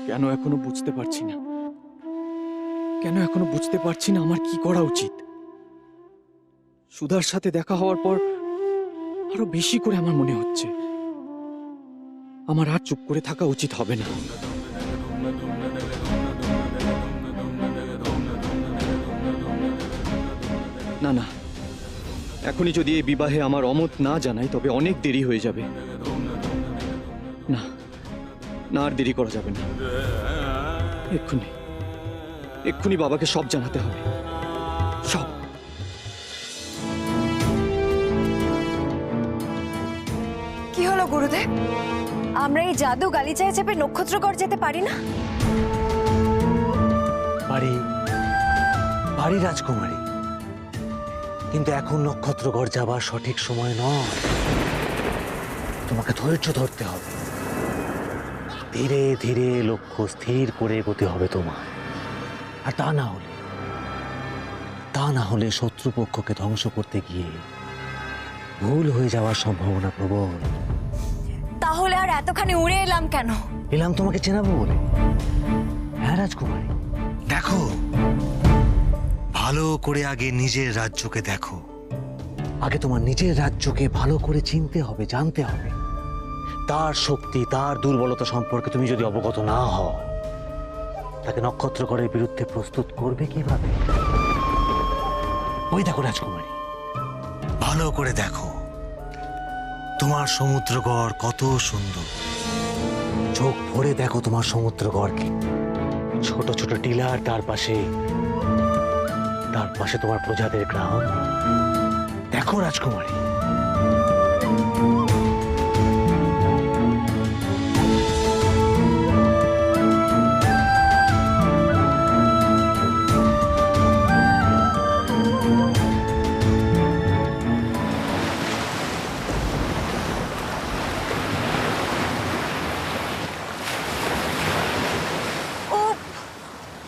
কেন এখনো বুঝতে পারছি না, কেন এখনো বুঝতে পারছি না আমার কি করা উচিত। সুধার সাথে দেখা হওয়ার পর আরো বেশি করে আমার মনে হচ্ছে আমার আর চুপ করে থাকা উচিত হবে না। না না, এখনই যদি এই বিবাহে আমার অমত না জানাই তবে অনেক দেরি হয়ে যাবে। না না, আর দেরি করা যাবে না। এক্ষুনি এক্ষুনি বাবাকে সব জানাতে হবে, সব। কি হলো গুরুদেব, আমরা এই জাদু গালিচায় চেপে নক্ষত্রগড় যেতে পারি না? পারি পারি রাজকুমারী, কিন্তু এখন নক্ষত্রগড় যাবার সঠিক সময় নয়। তোমাকে ধৈর্য ধরতে হবে, ধীরে ধীরে লক্ষ্য স্থির করে এগোতে হবে তোমার। আর তা না হলে শত্রুপক্ষকে ধ্বংস করতে গিয়ে ভুল হয়ে যাওয়ার সম্ভাবনা প্রবল। তাহলে আর এতখানি উড়ে এলাম কেন? এলাম তোমাকে চেনাবো বলে। হ্যাঁ রাজকুমারী, দেখো ভালো করে আগে নিজের রাজ্যকে দেখো। আগে তোমার নিজের রাজ্যকে ভালো করে চিনতে হবে, জানতে হবে। তার শক্তি, তার দুর্বলতা সম্পর্কে তুমি যদি অবগত না হও, তাকে নক্ষত্রগড়ের বিরুদ্ধে প্রস্তুত করবে কিভাবে? ওই দেখো রাজকুমারী, ভালো করে দেখো তোমার সমুদ্রগড় কত সুন্দর। চোখ ভরে দেখো তোমার সমুদ্রগড়কে। ছোট ছোট টিলার, তার পাশে তোমার প্রজাদের গ্রাম। দেখো রাজকুমারী,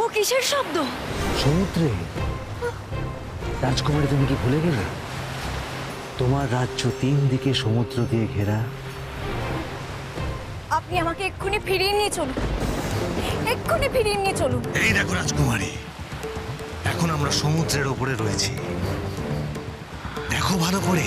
ও কিসের শব্দ? সমুদ্রে। রাজকুমারী, তুমি কি ভুলে গেলে তোমার রাজ্য 3 দিকে সমুদ্র দিয়ে ঘেরা? আপনি আমাকে এক্ষুনি ফিরিয়ে নিয়ে চলুন, এক্ষুনি ফিরিয়ে নিয়ে চলুন। এই দেখো রাজকুমারী, এখন আমরা সমুদ্রের ওপরে রয়েছি। দেখো ভালো করে।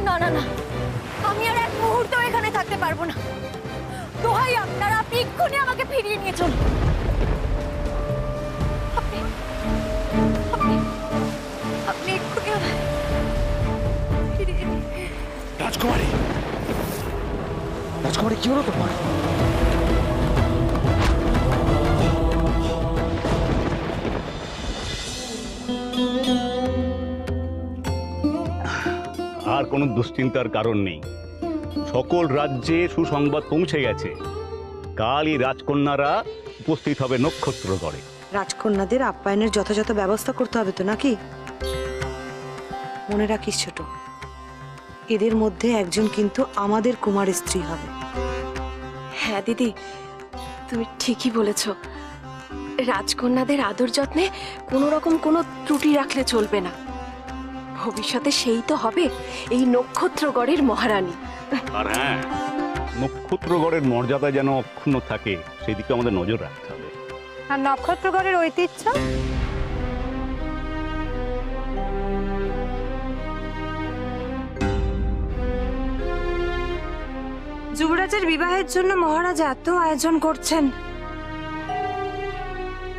না না না, আমি আর এক মুহূর্ত এখানে থাকতে পারবো না। দোহাই আপনারা, আপনি এক্ষুনি আমাকে ফিরিয়ে নিয়ে চলুন। আপনি আপনি আপনি এক্ষুনি আমায় ফিরিয়ে নিয়ে। রাজকুমারী, রাজকুমারী, কি হলো তোমার? আর কোনো দুশ্চিন্তার কারণ নেই। সকল রাজ্যে সুসংবাদ পৌঁছে গেছে। কালই রাজকন্যারা উপস্থিত হবে নক্ষত্রগড়ে। রাজকন্যাদের আপ্যায়নের যথাযথ ব্যবস্থা করতে হবে তো, নাকি? মনে রাখিস ছোট, এদের মধ্যে একজন কিন্তু আমাদের কুমারের স্ত্রী হবে। হ্যাঁ দিদি, তুমি ঠিকই বলেছ। রাজকন্যাদের আদর যত্নে কোনো রকম কোনো ত্রুটি রাখলে চলবে না। ভবিষ্যতে সেই তো হবে এই নক্ষত্রগড়ের মহারানী। আর হ্যাঁ, নক্ষত্রগড়ের মর্যাদা যেন অক্ষুণ্ণ থাকে সেদিকে আমাদের নজর রাখতে হবে। আর নক্ষত্রগড়ের ঐতিহ্য? যুবরাজের বিবাহের জন্য মহারাজ এত আয়োজন করছেন,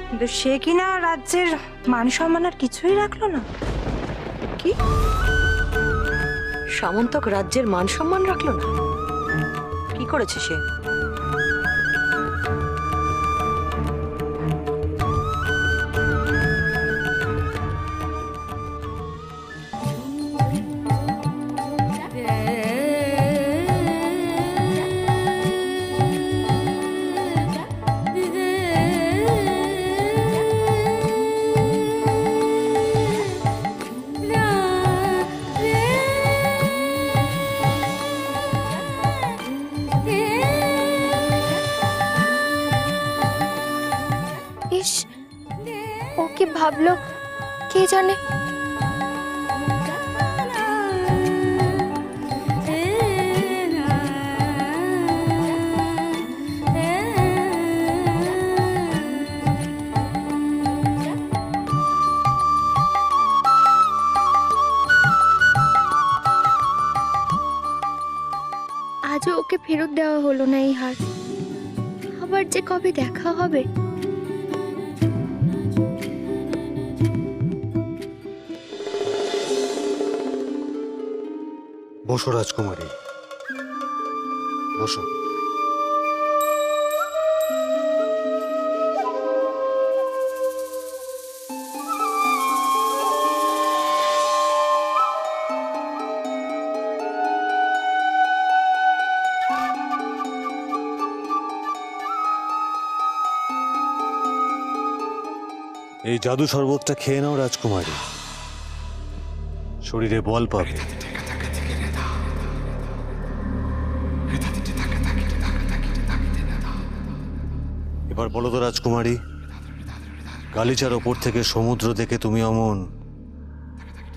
কিন্তু সে কিনা রাজ্যের মান সম্মান আর কিছুই রাখলো না। কি? সামন্তক রাজ্যের মান সম্মান রাখলো না? কি করেছে সে? কি ভাবলো কে জানে। আজও ওকে ফেরত দেওয়া হলো না এই হার। আবার যে কবে দেখা হবে। বসো রাজকুমারী, বসো। এই জাদু শরবতটা খেয়ে নাও রাজকুমারী, শরীরে বল পাবে। এবার বলো তো রাজকুমারী, গালিচার ওপর থেকে সমুদ্র দেখে তুমি অমন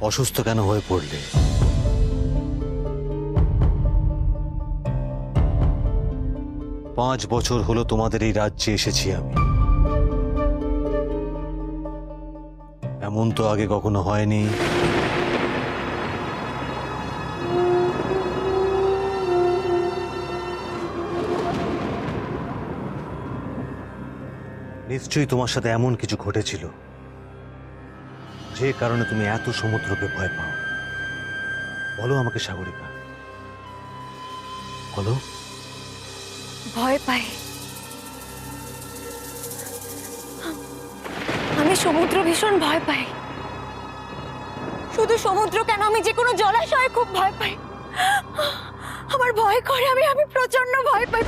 অসুস্থ কেন হয়ে পড়লে? 5 বছর হলো তোমাদের এই রাজ্যে এসেছি আমি, এমন তো আগে কখনো হয়নি। নিশ্চয়ই তোমার সাথে এমন কিছু ঘটেছিল যে কারণে তুমি এত সমুদ্রকে ভয় পাও। বলো আমাকে সাগরিকা, বলো। ভয় পাই? আমি সমুদ্র ভীষণ ভয় পাই। শুধু সমুদ্র কেন, আমি যে কোনো জলাশয়ে খুব ভয় পাই। আমার ভয় করে, আমি প্রচন্ড ভয় পাই।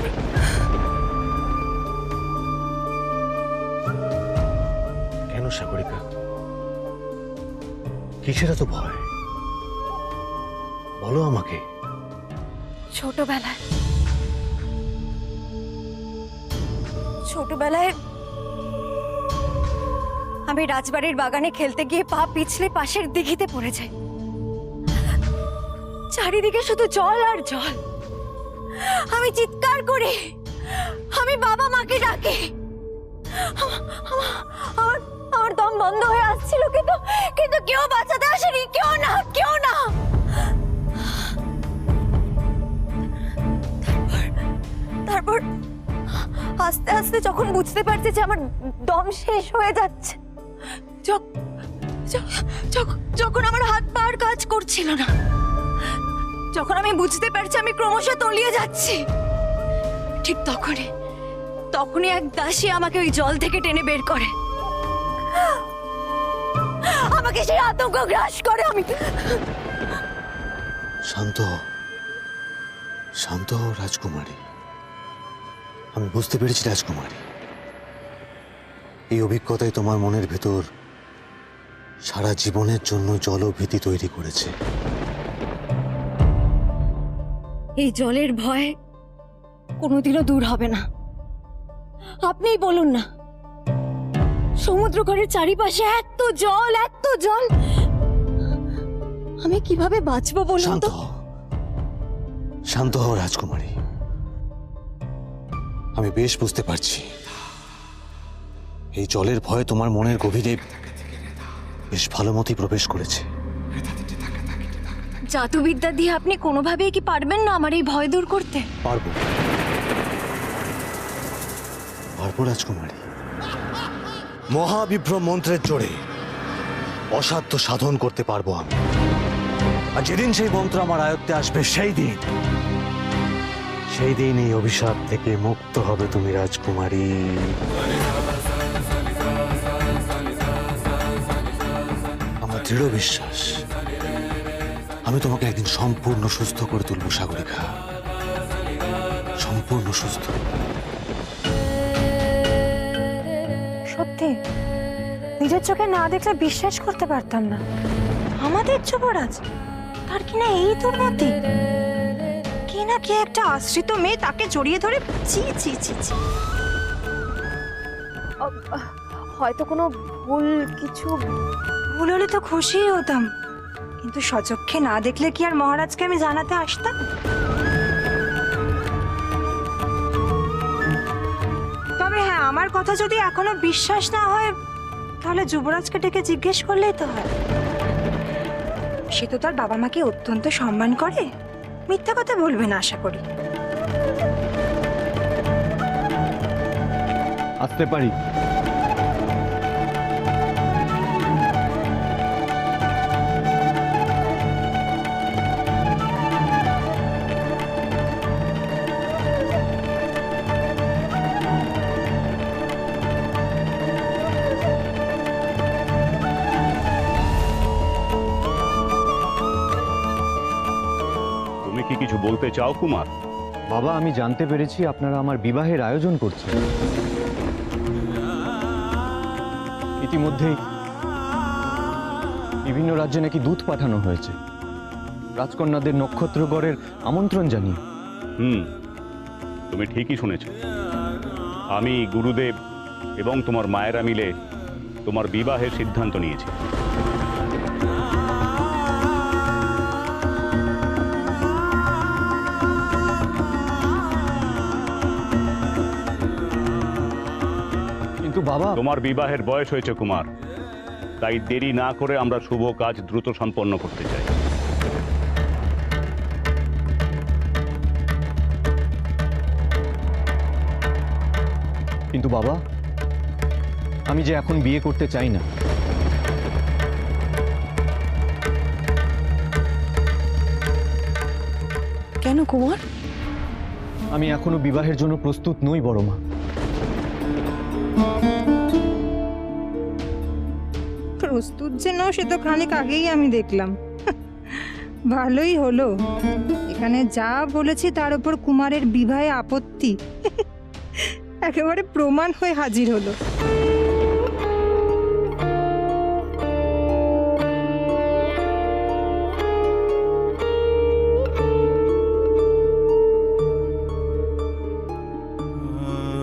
কেন সাগরিকা, কিসের এত ভয়? বলো আমাকে। ছোটবেলায় আমি রাজবাড়ির বাগানে খেলতে গিয়ে পা পিছলে পাশের দিঘিতে পড়ে যাই। চারিদিকে শুধু জল আর জল। আমি চিৎকার করি, আমি বাবা মাকে ডাকি। আমার দম বন্ধ হয়ে আসছিল, কিন্তু কেউ বাঁচাতে আসেনি, কেউ না। তারপর আস্তে আস্তে যখন বুঝতে পারছি যে আমার দম শেষ হয়ে যাচ্ছে, যখন আমার হাত পা আর কাজ করছিল না, যখন আমি বুঝতে পারছি আমি ক্রমশ তলিয়ে যাচ্ছি, ঠিক তখনই এক দাসী আমাকে ওই জল থেকে টেনে বের করে। আমাকে সেই আতঙ্ক গ্রাস করে। আমি শান্ত হও রাজকুমারী। আমি বুঝতে পেরেছি রাজকুমারী, এই অভিজ্ঞতাই তোমার মনের ভেতর সারা জীবনের জন্য জলভীতি তৈরি করেছে। এই জলের ভয় কোনোদিনও দূর হবে না। আপনিই বলুন না, সমুদ্র ঘরের চারিপাশে এত জল। আমি কিভাবে বাঁচবো বলুন তো? শান্ত হও রাজকুমারী। আমি বেশ বুঝতে পারছি এই জলের ভয় তোমার মনের গভীরে বেশ ভালো মতোই প্রবেশ করেছে। জাদুবিদ্যা দিয়ে আপনি কোনোভাবেই কি পারবেন না আমার এই ভয় দূর করতে? পারবো রাজকুমারী। মহাবিভ্রম মন্ত্রের জোরে অসাধ্য সাধন করতে পারবো আমি। আর যেদিন সেই মন্ত্র আমার আয়ত্তে আসবে, সেই দিন এই অভিশাপ থেকে মুক্ত হবে তুমি রাজকুমারী। আমার দৃঢ় বিশ্বাস আমি তোমাকে একদিন সম্পূর্ণ সুস্থ করে তুলবো সাগরিকা, সম্পূর্ণ সুস্থ। সত্যি নিজের চোখে না দেখলে বিশ্বাস করতে পারতাম না। আমাদের যুবরাজ, তার কিনা এই দুর্গতি, কিনা কে একটা আশ্রিত মেয়ে তাকে জড়িয়ে ধরে। ছি ছি ছি ছি। হয়তো কোনো ভুল কিছু। ভুল হলে তো খুশিই হতাম, কিন্তু সচক্ষে না দেখলে কি আর মহারাজকে আমি জানাতে আসতাম? তবে হ্যাঁ, আমার কথা যদি এখনো বিশ্বাস না হয় তাহলে যুবরাজকে ডেকে জিজ্ঞেস করলেই তো হয়। সে তো তার বাবা মাকে অত্যন্ত সম্মান করে, মিথ্যা কথা বলবে না আশা করি। আসতে পারি? তুমি কি কিছু বলতে চাও কুমার? বাবা, আমি জানতে পেরেছি আপনারা আমার বিবাহের আয়োজন করছেন। ইতিমধ্যেই বিভিন্ন রাজ্যে নাকি দূত পাঠানো হয়েছে রাজকন্যাদের নক্ষত্রগড়ের আমন্ত্রণ জানিয়ে। তুমি ঠিকই শুনেছ। আমি, গুরুদেব এবং তোমার মায়েরা মিলে তোমার বিবাহের সিদ্ধান্ত নিয়েছি। কিন্তু বাবা, তোমার বিবাহের বয়স হয়েছে কুমার, তাই দেরি না করে আমরা শুভ কাজ দ্রুত সম্পন্ন করতে চাই। কিন্তু বাবা, আমি যে এখন বিয়ে করতে চাই না। কেন কুমার? আমি এখনো বিবাহের জন্য প্রস্তুত নই বড় মা। প্রস্তুত যে নাও সে তো খানিক আগেই আমি দেখলাম। ভালোই হলো, এখানে যা বলেছি তার উপর কুমারের বিবাহে আপত্তি একেবারে প্রমাণ হয়ে হাজির হলো।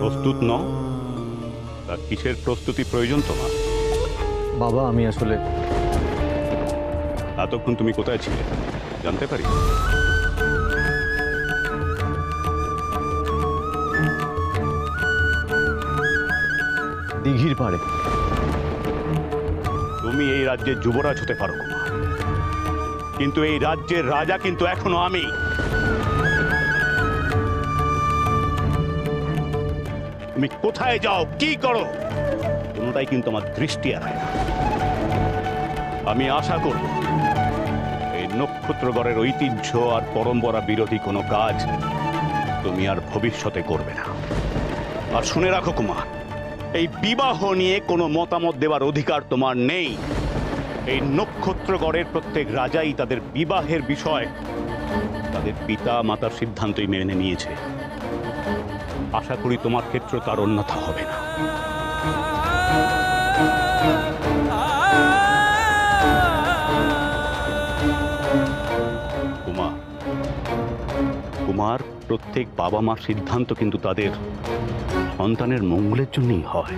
প্রস্তুত নও? তা কিসের প্রস্তুতি প্রয়োজন তোমার? বাবা, আমি আসলে এতক্ষণ তুমি কোথায় ছিলে জানতে পারি? দিঘির পাড়ে। তুমি এই রাজ্যের যুবরাজ হতে পারো কুমার, কিন্তু এই রাজ্যের রাজা কিন্তু এখনো আমি। তুমি কোথায় যাও, কি করো, কোনোটাই কিন্তু আমার দৃষ্টি এড়ায় না। আমি আশা করব এই নক্ষত্রগড়ের ঐতিহ্য আর পরম্পরা বিরোধী কোনো কাজ তুমি আর ভবিষ্যতে করবে না। আর শুনে রাখো কুমার, এই বিবাহ নিয়ে কোনো মতামত দেওয়ার অধিকার তোমার নেই। এই নক্ষত্রগড়ের প্রত্যেক রাজাই তাদের বিবাহের বিষয় তাদের পিতা মাতার সিদ্ধান্তই মেনে নিয়েছে। আশা করি তোমার ক্ষেত্রে তার অন্যথা হবে না। কুমার, প্রত্যেক বাবা মার সিদ্ধান্ত কিন্তু তাদের সন্তানের মঙ্গলের জন্যই হয়।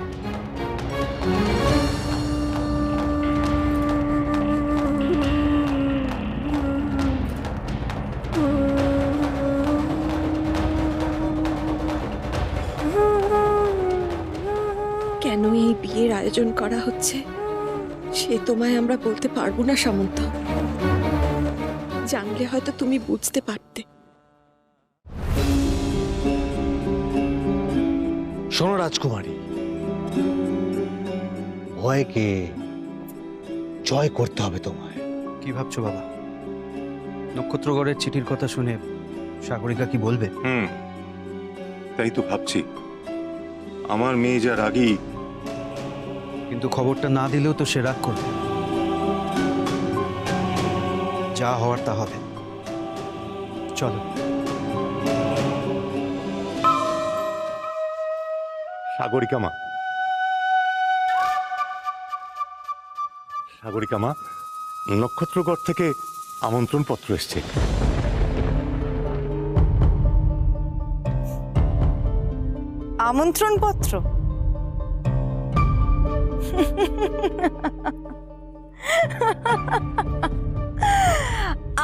কেন এই বিয়ের আয়োজন করা হচ্ছে সে তোমায় আমরা বলতে পারবো না সামন্ত। জানলে হয়তো তুমি বুঝতে পারতে। শোনো রাজকুমারী, ভয়কে জয় করতে হবে তোমায়। কি ভাবছো বাবা? নক্ষত্রগড়ের চিঠির কথা শুনে সাগরিকা কি বলবে? তাই তো ভাবছি, আমার মেয়ে যা রাগী। কিন্তু খবরটা না দিলেও তো সে রাগ করবে। যা হওয়ার তা হবে। চলো। সাগরিকা মা, সাগরিকা মা, নক্ষত্রগড় থেকে আমন্ত্রণ পত্র এসছে। আমন্ত্রণ পত্র?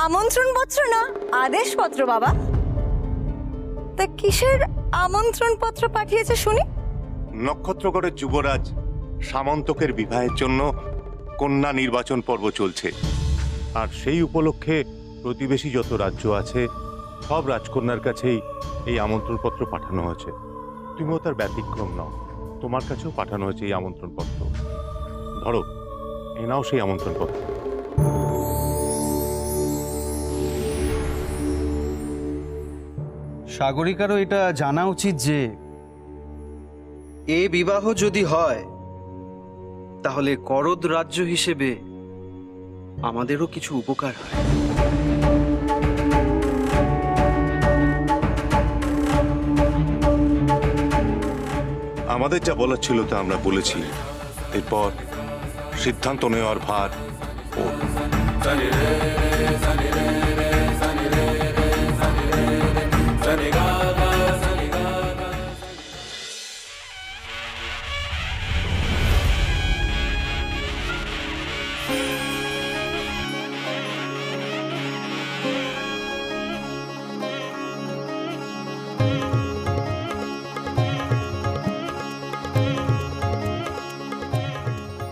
আমন্ত্রণ পত্র না, আদেশপত্র বাবা। তা কিসের আমন্ত্রণ পত্র পাঠিয়েছে শুনি? নক্ষত্রগড়ের যুবরাজ সামন্তকের বিবাহের জন্য কন্যা নির্বাচন পর্ব চলছে, আর সেই উপলক্ষে প্রতিবেশী যত রাজ্য আছে সব রাজকন্যার কাছেই এই আমন্ত্রণপত্র পাঠানো হয়েছে। তুমিও তার ব্যতিক্রম নাও, তোমার কাছেও পাঠানো হয়েছে এই আমন্ত্রণপত্র। ধরো, এ নাও সেই আমন্ত্রণপত্র। সাগরিকারও এটা জানা উচিত যে এ বিবাহ যদি হয় তাহলে করদ রাজ্য হিসেবে আমাদেরও কিছু উপকার হয়। আমাদের যা বলার ছিল তা আমরা বলেছি, এরপর সিদ্ধান্ত নেওয়ার ভার ওর।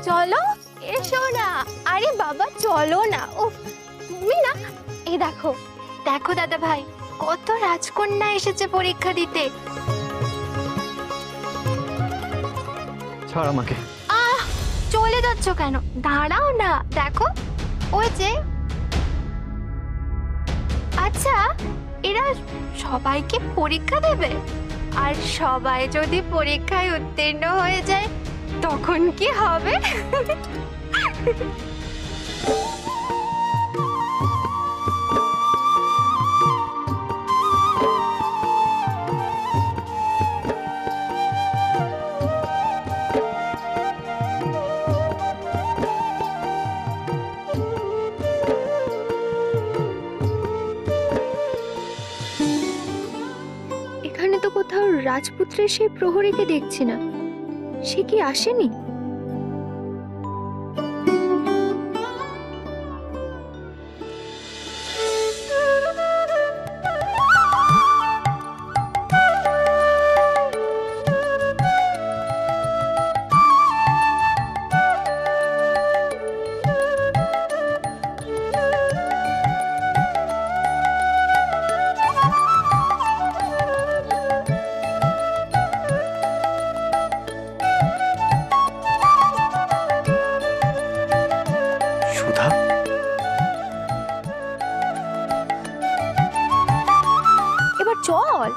চলো, এসো না। আরে বাবা চলো না। উফ, তুমি না। এই দেখো দেখো দাদা ভাই, কত রাজকন্যা এসেছে পরীক্ষা দিতে। ছাড় আমাকে। আহ, চলে যাচ্ছ কেন? দাঁড়াও না, দেখো ওই যে। আচ্ছা, এরা সবাইকে পরীক্ষা দেবে, আর সবাই যদি পরীক্ষায় উত্তীর্ণ হয়ে যায় তখন কি হবে? এখানে তো কোথাও রাজপুত্রের সেই প্রহরীকে দেখছি না। সে কি আসেনি? সুধা, এবার চল,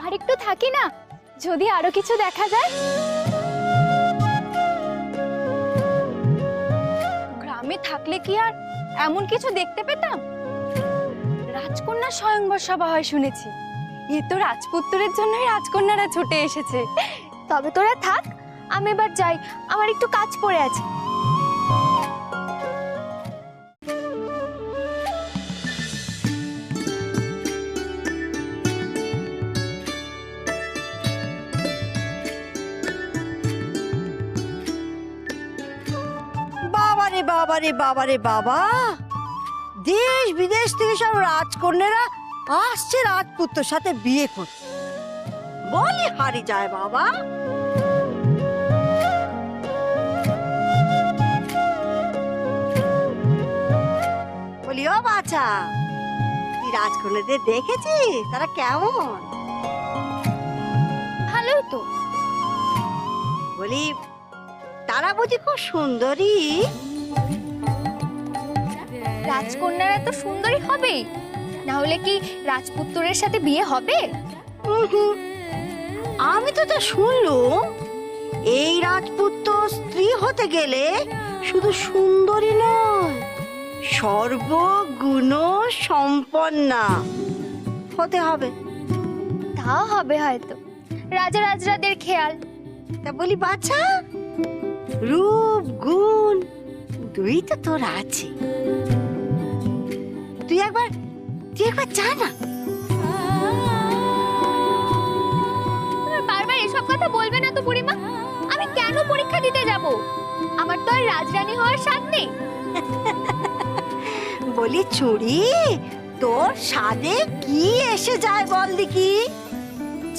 আর একটু থাকি না, যদি আরো কিছু দেখা যায়। গ্রামে থাকলে কি আর এমন কিছু দেখতে পেতাম? রাজকন্যা স্বয়ংবর সভা হয় শুনেছি। এ তো রাজপুত্রের জন্যই রাজকন্যারা ছুটে এসেছে। তবে তোরা থাক, আমি এবার যাই, আমার একটু কাজ পড়ে আছে। বাবারে বাবারে বাবারে বাবা, দেশ বিদেশ থেকে সব রাজকন্যারা আসছে রাজপুত্রের সাথে বিয়ে করতে। বলে হারি যায় বাবা। বলি ও বাছা, তুই রাজকন্যাদের দেখেছিস? তারা কেমন? ভালোই তো। বলি তারা বুঝি খুব সুন্দরী? রাজকন্যারা তো সুন্দরী হবেই, না হলে কি রাজপুত্রের সাথে বিয়ে হবে? হুম, আমি তো তা শুনলুম, এই রাজপুত্র স্ত্রী হতে গেলে শুধু সুন্দরী নয়, সর্বগুণ সম্পন্না হতে হবে। তা হবে হয়তো, রাজা রাজরাদের খেয়াল। তা বলি বাছা, রূপ গুণ দুই তো তোর আছে, তুই একবার যা না। বারবার এসব কথা বলবে না তো বুড়িমা। আমি কেন পরীক্ষা দিতে যাব? আমার তো আর রাজরানী হওয়ার স্বাদ নেই। বলি চুরি, তোর স্বাদে কি এসে যায় বল দেখি?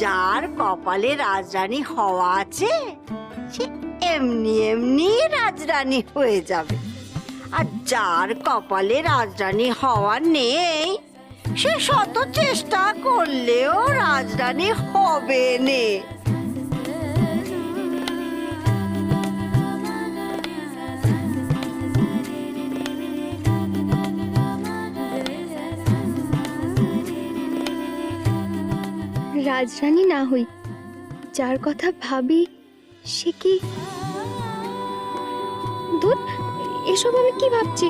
যার কপালে রাজরানী হওয়া আছে সে এমনি এমনি রাজরানী হয়ে যাবে, আর যার কপালে রাজরানী হওয়া নেই সে শত চেষ্টা করলেও রাজরানী হবে নে। রাজরানী না হই, যার কথা ভাবি সে কি? ধুর, এসব আমি কি ভাবছি?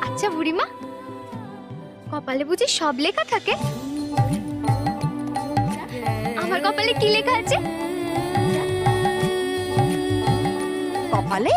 আচ্ছা বুড়িমা, কপালে বুঝি সব লেখা থাকে? আমার কপালে কি লেখা আছে? কপালে